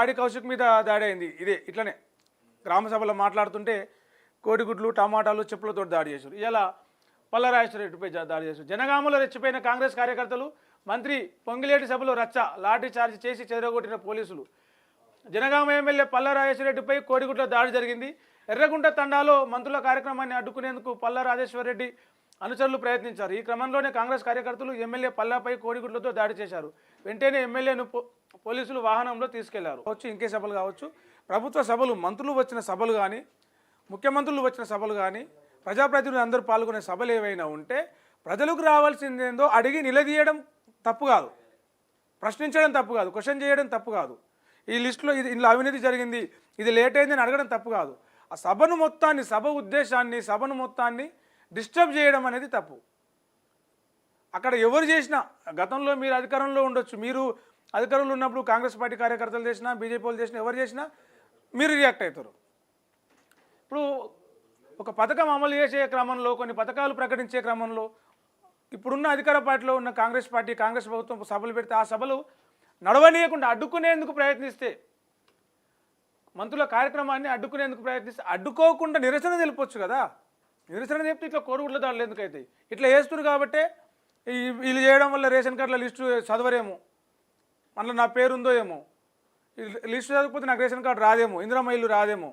పాడి కౌశిక్ మీద దాడి అయింది. ఇదే ఇట్లనే గ్రామ సభలో మాట్లాడుతుంటే కోడిగుడ్లు టమాటాలు చెప్పులతో దాడి చేశారు. ఇలా పల్లరాజేశ్వరరెడ్డిపై దాడి చేశారు. జనగామలో రెచ్చిపోయిన కాంగ్రెస్ కార్యకర్తలు, మంత్రి పొంగిలేటి సభలో రచ్చ, లాఠీ చార్జ్ చేసి చెదరగొట్టిన పోలీసులు. జనగామ ఎమ్మెల్యే పల్లరాజేశ్వరరెడ్డిపై కోడిగుడ్ల దాడి జరిగింది. ఎర్రగుంట తండాలో మంత్రుల కార్యక్రమాన్ని అడ్డుకునేందుకు పల్లరాజేశ్వరరెడ్డి అనుచరులు ప్రయత్నించారు. ఈ క్రమంలోనే కాంగ్రెస్ కార్యకర్తలు ఎమ్మెల్యే పల్లాపై కోడిగుడ్లతో దాడి చేశారు. వెంటనే ఎమ్మెల్యేను పోలీసులు వాహనంలో తీసుకెళ్లారు. ఇంకే సభలు కావచ్చు, ప్రభుత్వ సభలు, మంత్రులు వచ్చిన సభలు కానీ, ముఖ్యమంత్రులు వచ్చిన సభలు కానీ, ప్రజాప్రతినిధులు అందరూ పాల్గొనే సభలు ఏవైనా ఉంటే ప్రజలకు రావాల్సిందేందో అడిగి నిలదీయడం తప్పు కాదు, ప్రశ్నించడం తప్పు కాదు, క్వశ్చన్ చేయడం తప్పు కాదు. ఈ లిస్టులో ఇందులో అవినీతి జరిగింది, ఇది లేట్ అయిందని అడగడం తప్పు కాదు. ఆ సభను మొత్తాన్ని, సభ ఉద్దేశాన్ని, సభను మొత్తాన్ని డిస్టర్బ్ చేయడం అనేది తప్పు. అక్కడ ఎవరు చేసినా, గతంలో మీరు అధికారంలో ఉండొచ్చు, మీరు అధికారంలో ఉన్నప్పుడు కాంగ్రెస్ పార్టీ కార్యకర్తలు చేసినా, బీజేపీ వాళ్ళు చేసినా, ఎవరు చేసినా మీరు రియాక్ట్ అవుతారు. ఇప్పుడు ఒక పథకం అమలు చేసే క్రమంలో, కొన్ని పథకాలు ప్రకటించే క్రమంలో ఇప్పుడున్న అధికార పార్టీలో ఉన్న కాంగ్రెస్ పార్టీ, కాంగ్రెస్ ప్రభుత్వం సభలు పెడితే ఆ సభలు నడవనీయకుండా అడ్డుకునేందుకు ప్రయత్నిస్తే, మంత్రుల కార్యక్రమాన్ని అడ్డుకునేందుకు ప్రయత్నిస్తే, అడ్డుకోకుండా నిరసన తెలిపొచ్చు కదా. నిరసన చెప్తే ఇట్లా కోడిగుడ్ల దాడులు ఎందుకు అవుతాయి? ఇట్లా వేస్తున్నారు కాబట్టి వీళ్ళు చేయడం వల్ల రేషన్ కార్డుల లిస్టు చదవరేమో, అందులో నా పేరు ఉందో ఏమో, లిస్టు చదవకపోతే నాకు రేషన్ కార్డు రాదేమో, ఇందిరమ్మ ఇల్లు రాదేమో.